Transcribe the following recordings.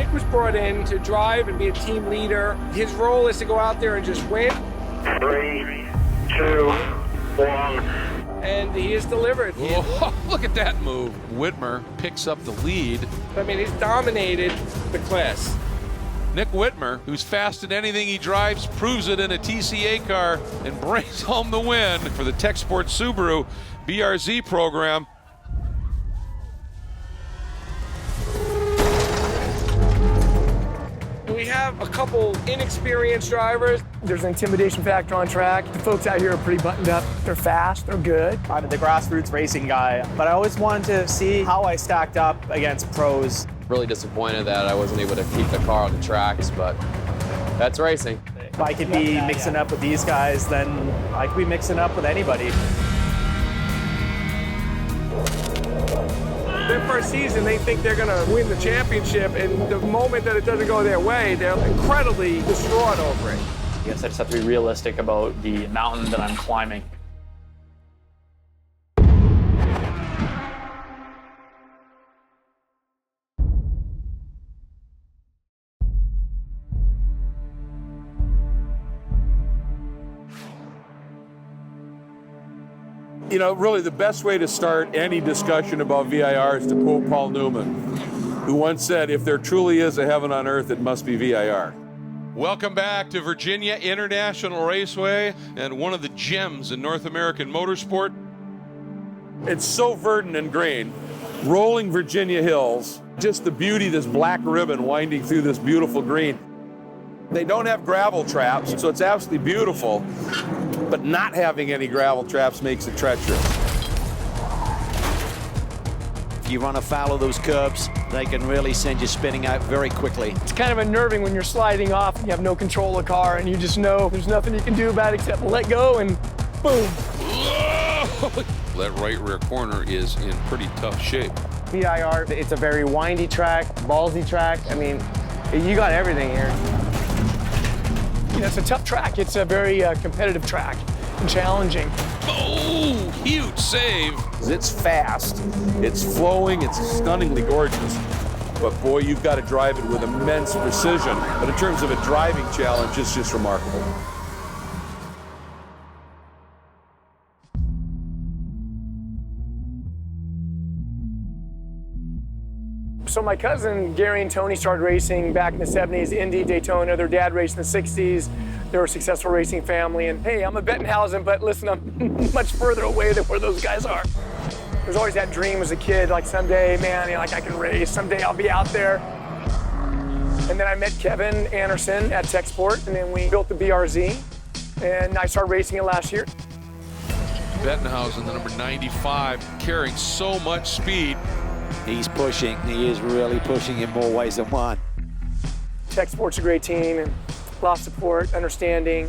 Nick was brought in to drive and be a team leader. His role is to go out there and just win. 3, 2, 1. And he has delivered. Whoa, look at that move. Whitmer picks up the lead. I mean, he's dominated the class. Nick Whitmer, who's fast at anything he drives, proves it in a TCA car and brings home the win for the Tech Sports Subaru BRZ program. We have a couple inexperienced drivers. There's an intimidation factor on track. The folks out here are pretty buttoned up. They're fast, they're good. I'm the grassroots racing guy, but I always wanted to see how I stacked up against pros. Really disappointed that I wasn't able to keep the car on the tracks, but that's racing. If I could be mixing up with these guys, then I could be mixing up with anybody. Their first season, they think they're gonna win the championship, and the moment that it doesn't go their way, they're incredibly distraught over it. I guess I just have to be realistic about the mountain that I'm climbing. You know, really the best way to start any discussion about VIR is to quote Paul Newman, who once said, if there truly is a heaven on earth, it must be VIR. Welcome back to Virginia International Raceway and one of the gems in North American motorsport. It's so verdant and green, rolling Virginia hills, just the beauty, this black ribbon winding through this beautiful green. They don't have gravel traps, so it's absolutely beautiful, but not having any gravel traps makes it treacherous. If you run afoul of those curbs, they can really send you spinning out very quickly. It's kind of unnerving when you're sliding off and you have no control of the car and you just know there's nothing you can do about it except let go and boom. That right rear corner is in pretty tough shape. VIR, it's a very windy track, ballsy track. I mean, you got everything here. You know, it's a tough track. It's a very competitive track and challenging. Oh, huge save. It's fast, it's flowing, it's stunningly gorgeous. But boy, you've got to drive it with immense precision. But in terms of a driving challenge, it's just remarkable. So my cousin, Gary and Tony, started racing back in the 70s, Indy, Daytona. Their dad raced in the 60s. They were a successful racing family. And hey, I'm a Bettenhausen, but listen, I'm much further away than where those guys are. There's always that dream as a kid, like someday, man, you know, like I can race. Someday I'll be out there. And then I met Kevin Anderson at Tech Sport, and then we built the BRZ. And I started racing it last year. Bettenhausen, the number 95, carrying so much speed. He's pushing. He is really pushing in more ways than one. Tech Sport's a great team, and a lot of support, understanding.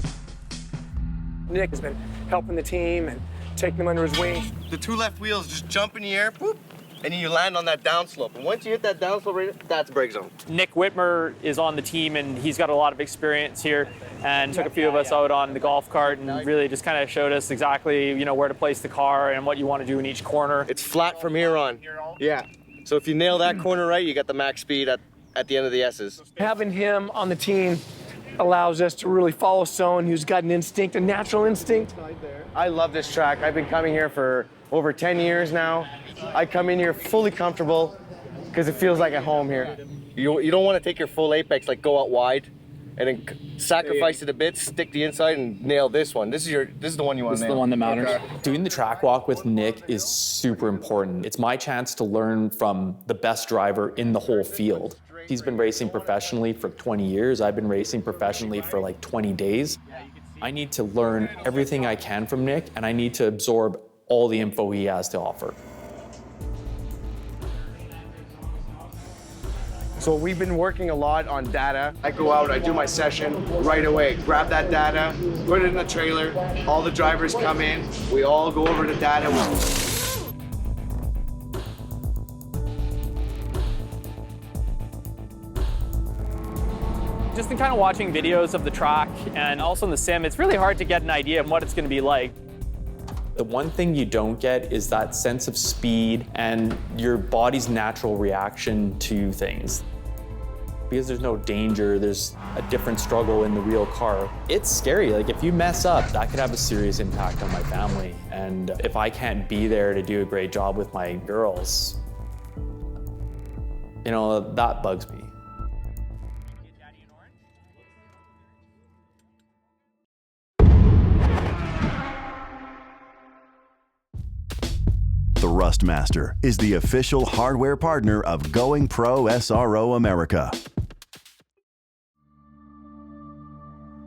Nick has been helping the team and taking them under his wing. The two left wheels just jump in the air, boop, and then you land on that downslope. And once you hit that downslope, that's brake zone. Nick Whitmer is on the team, and he's got a lot of experience here, and took a few of us out on the golf cart and really just kind of showed us exactly, you know, where to place the car and what you want to do in each corner. It's flat from here on. Yeah. So if you nail that corner right, you got the max speed at the end of the S's. Having him on the team allows us to really follow someone who's got an instinct, a natural instinct. I love this track. I've been coming here for over 10 years now. I come in here fully comfortable because it feels like at home here. You don't want to take your full apex, like go out wide and then sacrifice it a bit, stick the inside and nail this one. This is the one you want to nail. This is the one that matters. Okay. Doing the track walk with Nick is super important. It's my chance to learn from the best driver in the whole field. He's been racing professionally for 20 years. I've been racing professionally for like 20 days. I need to learn everything I can from Nick, and I need to absorb all the info he has to offer. So we've been working a lot on data. I go out, I do my session right away, grab that data, put it in the trailer, all the drivers come in, we all go over the data. Just in kind of watching videos of the track and also in the sim, it's really hard to get an idea of what it's going to be like. The one thing you don't get is that sense of speed and your body's natural reaction to things. because there's no danger, there's a different struggle in the real car. It's scary. Like, if you mess up, that could have a serious impact on my family. And if I can't be there to do a great job with my girls, you know, that bugs me. The Rustmaster is the official hardware partner of Going Pro SRO America.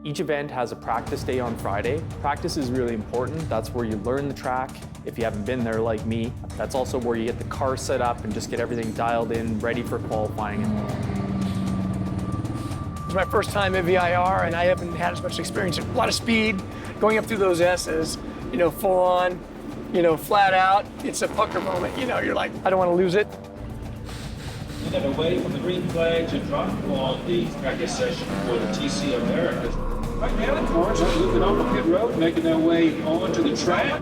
Each event has a practice day on Friday. Practice is really important. That's where you learn the track. If you haven't been there like me, that's also where you get the car set up and just get everything dialed in, ready for qualifying. It's my first time at VIR, and I haven't had as much experience. A lot of speed, going up through those S's, you know, full on, you know, flat out. It's a pucker moment, you know, you're like, I don't want to lose it. We got away from the green flag to drop on the practice session for the TC America. Right now, the cars are moving on the pit road, making their way onto the track.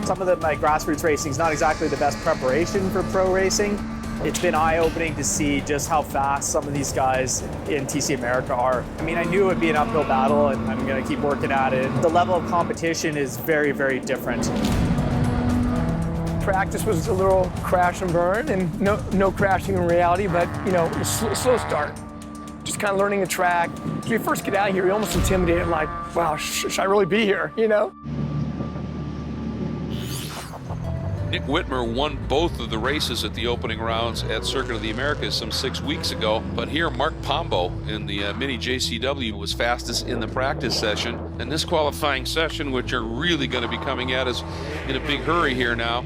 Some of my grassroots racing is not exactly the best preparation for pro racing. It's been eye-opening to see just how fast some of these guys in TC America are. I mean, I knew it would be an uphill battle, and I'm going to keep working at it. The level of competition is very, very different. Practice was a little crash and burn, and no crashing in reality, but, you know, a slow start. Just kind of learning the track. When you first get out here, you're almost intimidated, like, wow, should I really be here, you know? Nick Whitmer won both of the races at the opening rounds at Circuit of the Americas some 6 weeks ago. But here, Mark Pombo in the Mini JCW was fastest in the practice session. And this qualifying session, which are really going to be coming at us in a big hurry here now.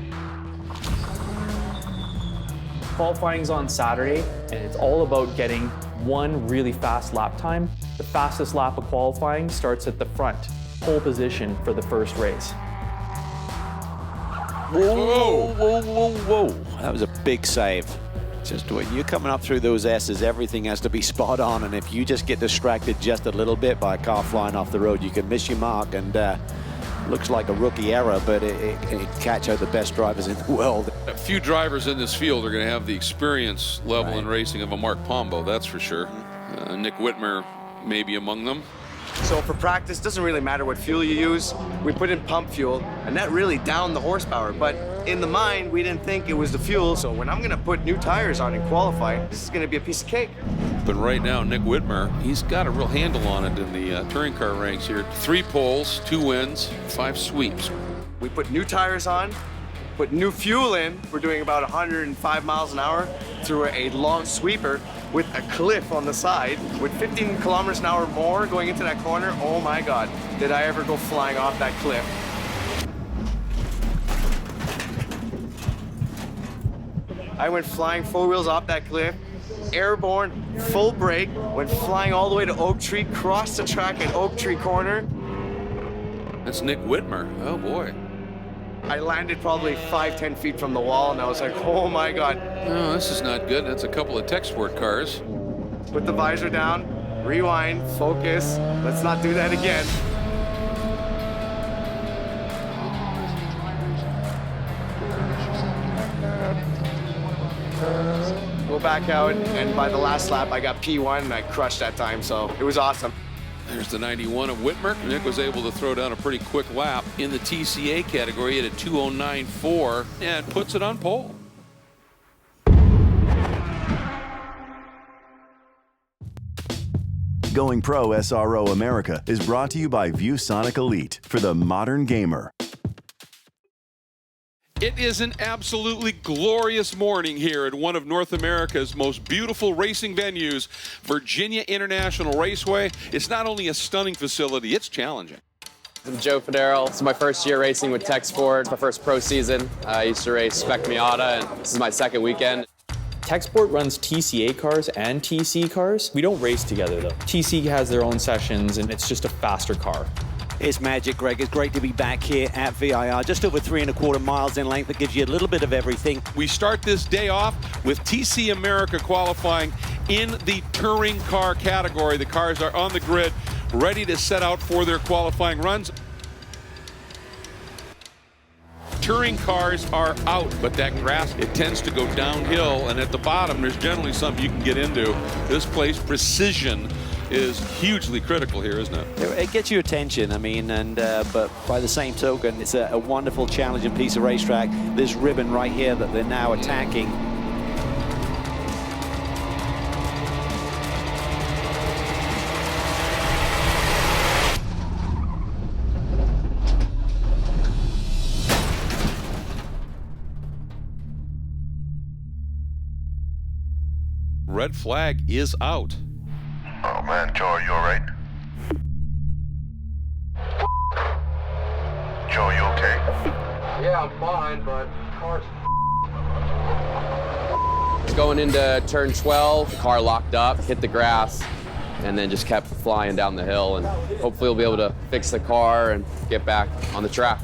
Qualifying's on Saturday, and it's all about getting one really fast lap time. The fastest lap of qualifying starts at the front, pole position for the first race. Whoa, whoa, whoa, whoa. That was a big save. Just when you're coming up through those S's, everything has to be spot on, and if you just get distracted just a little bit by a car flying off the road, you can miss your mark, and looks like a rookie error, but it can catch out the best drivers in the world. A few drivers in this field are going to have the experience level in racing of a Mark Pombo, that's for sure. Nick Whitmer may be among them. So for practice, doesn't really matter what fuel you use. We put in pump fuel, and that really downed the horsepower. But in the mind, we didn't think it was the fuel. So when I'm gonna put new tires on and qualify, this is gonna be a piece of cake. But right now, Nick Whitmer, he's got a real handle on it in the touring car ranks here. 3 poles, 2 wins, 5 sweeps. We put new tires on, put new fuel in. We're doing about 105 miles an hour through a long sweeper with a cliff on the side with 15 kilometers an hour more going into that corner. Oh my God, did I ever go flying off that cliff. I went flying 4 wheels off that cliff, airborne, full brake, went flying all the way to Oak Tree, crossed the track at Oak Tree corner. That's Nick Whitmer, oh boy. I landed probably 5-10 feet from the wall, and I was like, oh my God. No, this is not good. That's a couple of tech sport cars. Put the visor down, rewind, focus. Let's not do that again. Go back out, and by the last lap, I got P1, and I crushed that time, so it was awesome. There's the 91 of Whitmer. Nick was able to throw down a pretty quick lap in the TCA category at a 2:09.4 and puts it on pole. Going Pro SRO America is brought to you by ViewSonic Elite for the modern gamer. It is an absolutely glorious morning here at one of North America's most beautiful racing venues, Virginia International Raceway. It's not only a stunning facility, it's challenging. I'm Joe Federo. This is my first year racing with Tech Sport. It's my first pro season. I used to race Spec Miata, and this is my second weekend. Tech Sport runs TCA cars and TC cars. We don't race together though. TC has their own sessions, and it's just a faster car. It's magic, Greg. It's great to be back here at VIR. Just over 3¼ miles in length. That gives you a little bit of everything. We start this day off with TC America qualifying in the touring car category. The cars are on the grid, ready to set out for their qualifying runs. touring cars are out, but that grass, it tends to go downhill, and at the bottom, there's generally something you can get into. This place, precision is hugely critical here, isn't it? It gets your attention, I mean, and but by the same token, it's a wonderful, challenging piece of racetrack. This ribbon right here that they're now attacking. Red flag is out. Oh man, Joe, are you alright? Joe, you okay? Yeah, I'm fine, but car's going into turn 12, the car locked up, hit the grass, and then just kept flying down the hill, and hopefully we'll be able to fix the car and get back on the track.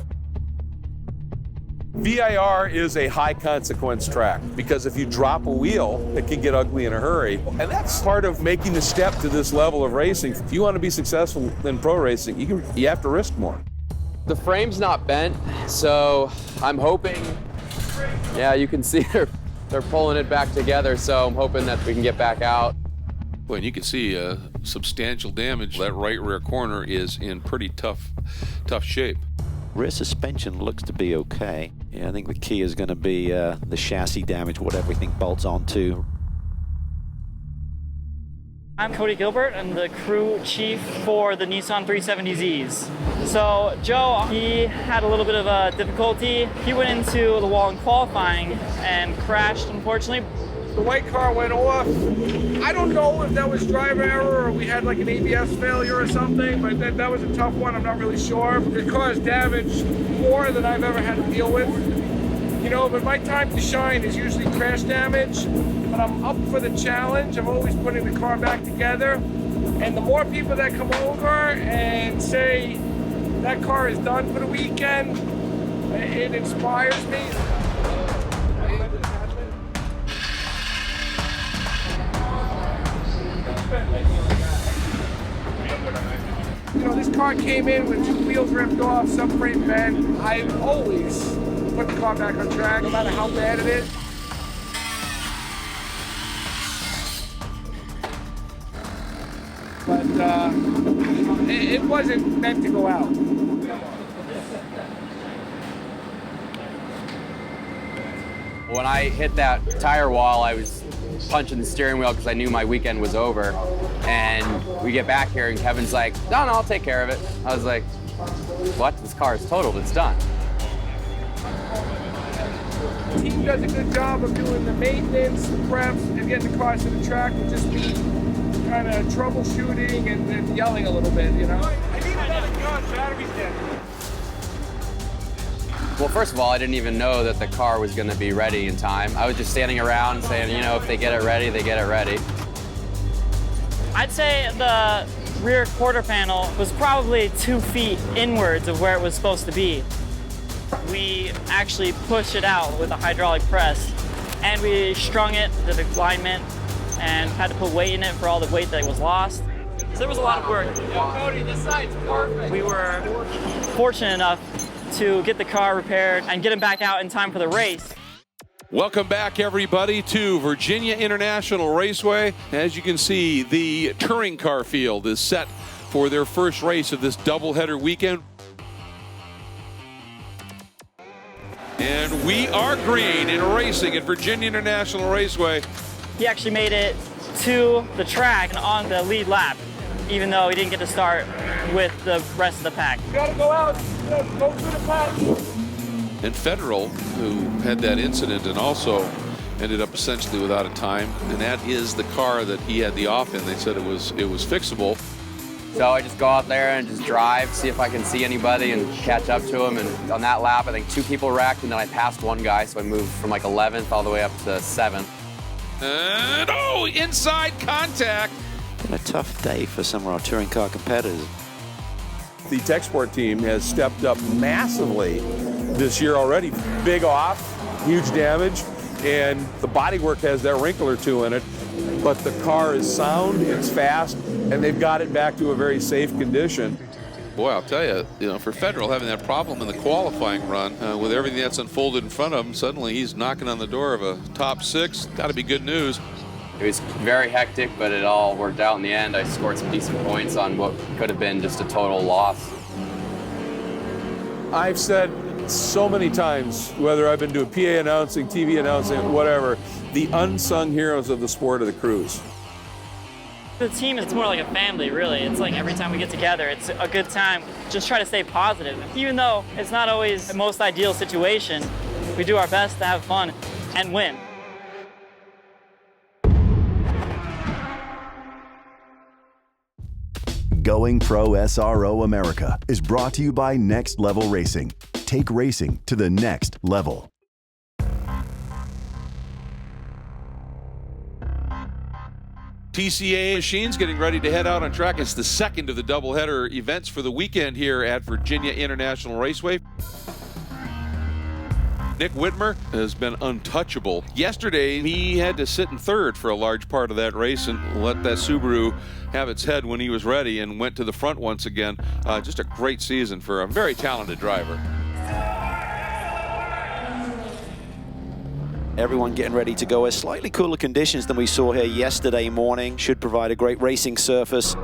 VIR is a high consequence track because if you drop a wheel, it can get ugly in a hurry. And that's part of making the step to this level of racing. If you want to be successful in pro racing, you have to risk more. The frame's not bent, so I'm hoping, yeah, you can see they're pulling it back together, so I'm hoping that we can get back out. Well, and you can see substantial damage. That right rear corner is in pretty tough shape. Rear suspension looks to be okay. Yeah, I think the key is going to be the chassis damage, what everything bolts onto. I'm Cody Gilbert. I'm the crew chief for the Nissan 370Zs. So Joe, he had a little bit of a difficulty. He went into the wall in qualifying and crashed, unfortunately. The white car went off. I don't know if that was driver error or we had like an ABS failure or something, but that was a tough one. I'm not really sure. The car is damaged more than I've ever had to deal with. You know, but my time to shine is usually crash damage, but I'm up for the challenge. I'm always putting the car back together. And the more people that come over and say that car is done for the weekend, it inspires me. You know, this car came in with 2 wheels ripped off, subframe bent. I always put the car back on track, no matter how bad it is. But it wasn't meant to go out. When I hit that tire wall, I was punching the steering wheel because I knew my weekend was over. And we get back here and Kevin's like, no, I'll take care of it. I was like, what? This car is totaled, it's done. The team does a good job of doing the maintenance, the preps, and getting the cars to the track. With just me kind of troubleshooting and yelling a little bit, you know? I need another gun, battery's dead. Well, first of all, I didn't even know that the car was going to be ready in time. I was just standing around saying, you know, if they get it ready, they get it ready. I'd say the rear quarter panel was probably 2 feet inwards of where it was supposed to be. We actually pushed it out with a hydraulic press, and we strung it to the alignment and had to put weight in it for all the weight that was lost. So there was a lot of work. Yo, Cody, this side's perfect. We were fortunate enough to get the car repaired and get him back out in time for the race. Welcome back, everybody, to Virginia International Raceway. As you can see, the touring car field is set for their first race of this doubleheader weekend. And we are green in racing at Virginia International Raceway. He actually made it to the track and on the lead lap, even though he didn't get to start with the rest of the pack. You gotta go out, go through the pack. And Federal, who had that incident and also ended up essentially without a time, and that is the car that he had the off in. They said it was fixable. So I just go out there and just drive, see if I can see anybody and catch up to them. And on that lap, I think 2 people wrecked, and then I passed one guy, so I moved from like 11th all the way up to 7th. And inside contact. Been a tough day for some of our touring car competitors. The Tech Sport team has stepped up massively this year already. Big off, huge damage, and the bodywork has that wrinkle or two in it. But the car is sound, it's fast, and they've got it back to a very safe condition. Boy, I'll tell you, for Federal having that problem in the qualifying run, with everything that's unfolded in front of him, suddenly he's knocking on the door of a top 6. Got to be good news. It was very hectic, but it all worked out in the end. I scored some decent points on what could have been just a total loss. I've said so many times, whether I've been doing PA announcing, TV announcing, whatever, the unsung heroes of the sport are the crews. The team is more like a family, really. It's like every time we get together, it's a good time. Just try to stay positive. Even though it's not always the most ideal situation, we do our best to have fun and win. Going Pro SRO America is brought to you by Next Level Racing. Take racing to the next level. TCA Machines getting ready to head out on track. It's the second of the doubleheader events for the weekend here at Virginia International Raceway. Nick Whitmer has been untouchable. Yesterday, he had to sit in third for a large part of that race and let that Subaru have its head when he was ready and went to the front once again. Just a great season for a very talented driver. Everyone getting ready to go. Slightly cooler conditions than we saw here yesterday morning. Should provide a great racing surface.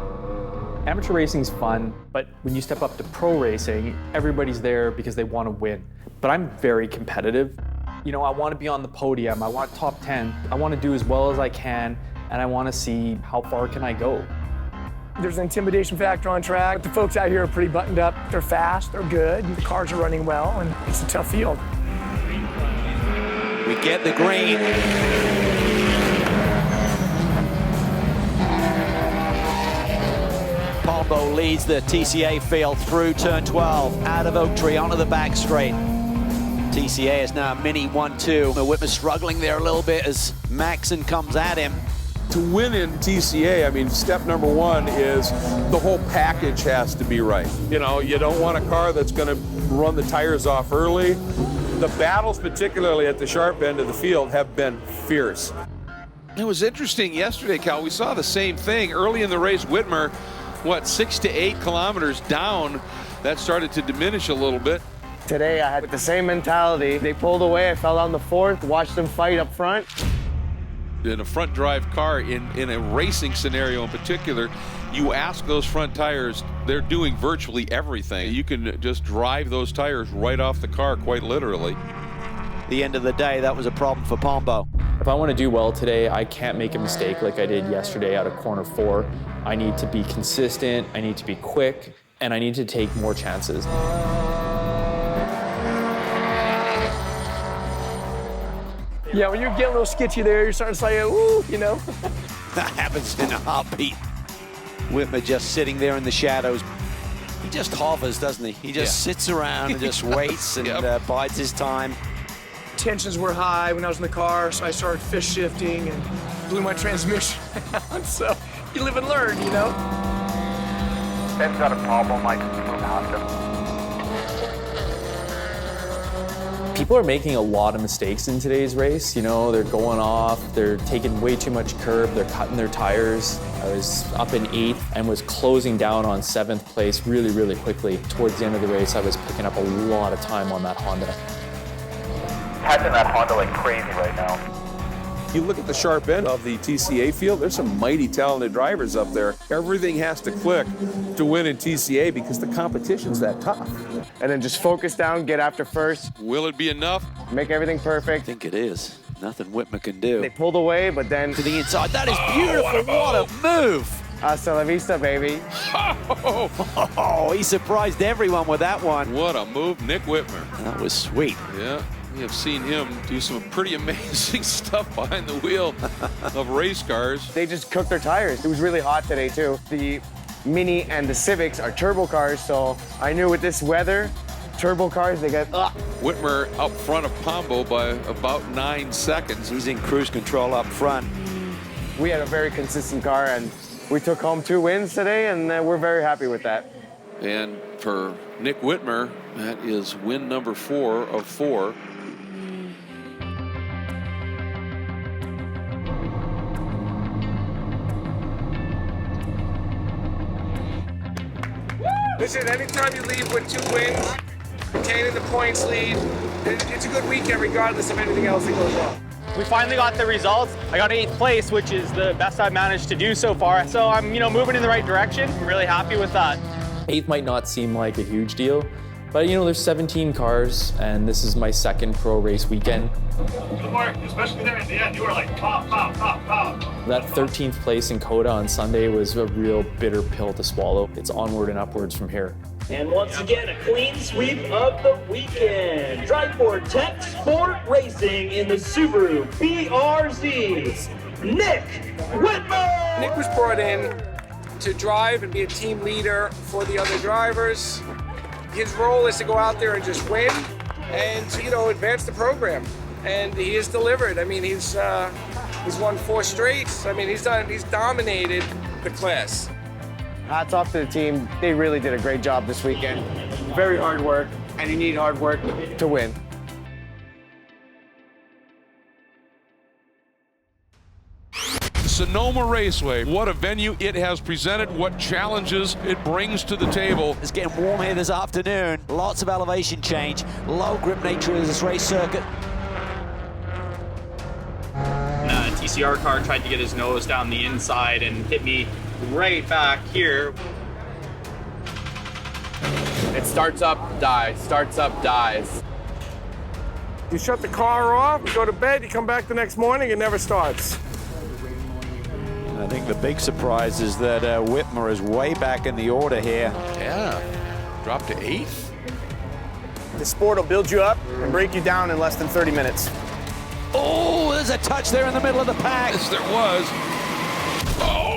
Amateur racing's fun, but when you step up to pro racing, everybody's there because they want to win. But I'm very competitive. I want to be on the podium. I want top 10. I want to do as well as I can, and I want to see how far can I go. There's an intimidation factor on track. The folks out here are pretty buttoned up. They're fast, they're good, the cars are running well, and it's a tough field. We get the green. Pombo leads the TCA field through turn 12, out of Oak Tree, onto the back straight. TCA is now mini 1-2. Whitmer struggling there a little bit as Maxon comes at him. To win in TCA, I mean, step number one is the whole package has to be right. You don't want a car that's going to run the tires off early. The battles, particularly at the sharp end of the field, have been fierce. It was interesting yesterday, Cal. We saw the same thing early in the race. Whitmer, 6 to 8 kilometers down. That started to diminish a little bit. Today I had the same mentality. They pulled away, I fell down the fourth, watched them fight up front. In a front drive car, in a racing scenario in particular, you ask those front tires, they're doing virtually everything. You can just drive those tires right off the car, quite literally. At the end of the day, that was a problem for Pombo. If I want to do well today, I can't make a mistake like I did yesterday out of corner 4. I need to be consistent, I need to be quick, and I need to take more chances. Yeah, when you get a little sketchy there, you're starting to say, ooh, That happens in a heartbeat. Whitmer just sitting there in the shadows. He just hovers, doesn't he? He just sits around and just waits and bides his time. Tensions were high when I was in the car, so I started fish shifting and blew my transmission out. So you live and learn, Ben's got a problem, I just move past him. People are making a lot of mistakes in today's race. They're going off, they're taking way too much curb, they're cutting their tires. I was up in 8th and was closing down on 7th place really, really quickly. Towards the end of the race, I was picking up a lot of time on that Honda. Catching that Honda like crazy right now. You look at the sharp end of the TCA field, there's some mighty talented drivers up there. Everything has to click to win in TCA because the competition's that tough. And then just focus down, get after first. Will it be enough? Make everything perfect. I think it is. Nothing Whitmer can do. They pulled away, but then... To the inside. That is beautiful. What a move. Hasta la vista, baby. Oh, he surprised everyone with that one. What a move, Nick Whitmer. That was sweet. Yeah. We have seen him do some pretty amazing stuff behind the wheel of race cars. They just cooked their tires. It was really hot today, too. The Mini and the Civics are turbo cars, so I knew with this weather, turbo cars, they get Whitmer up front of Pombo by about 9 seconds. He's in cruise control up front. We had a very consistent car, and we took home 2 wins today, and we're very happy with that. And for Nick Whitmer, that is win number 4 of 4. Listen, anytime you leave with 2 wins, retaining the points lead, it's a good weekend regardless of anything else that goes on. We finally got the results. I got 8th place, which is the best I've managed to do so far. So I'm, moving in the right direction. I'm really happy with that. 8th might not seem like a huge deal, but there's 17 cars, and this is my second pro race weekend. Good work, especially there at the end. You were like pop, pop, pop, pop. That 13th place in Coda on Sunday was a real bitter pill to swallow. It's onward and upwards from here. And once again, a clean sweep of the weekend. Drive for Tech Sport Racing in the Subaru BRZ. Nick Whitmer! Nick was brought in to drive and be a team leader for the other drivers. His role is to go out there and just win and advance the program. And he has delivered. I mean, he's won 4 straights. I mean, he's dominated the class. Hats off to the team. They really did a great job this weekend. Very hard work, and you need hard work to win. Sonoma Raceway, what a venue it has presented, what challenges it brings to the table. It's getting warm here this afternoon. Lots of elevation change, low grip nature of this race circuit. The TCR car tried to get his nose down the inside and hit me right back here. It starts up, dies, starts up, dies. You shut the car off, you go to bed, you come back the next morning, it never starts. I think the big surprise is that Whitmer is way back in the order here. Yeah, dropped to 8th. The sport will build you up and break you down in less than 30 minutes. Oh, there's a touch there in the middle of the pack. Yes, there was. Oh!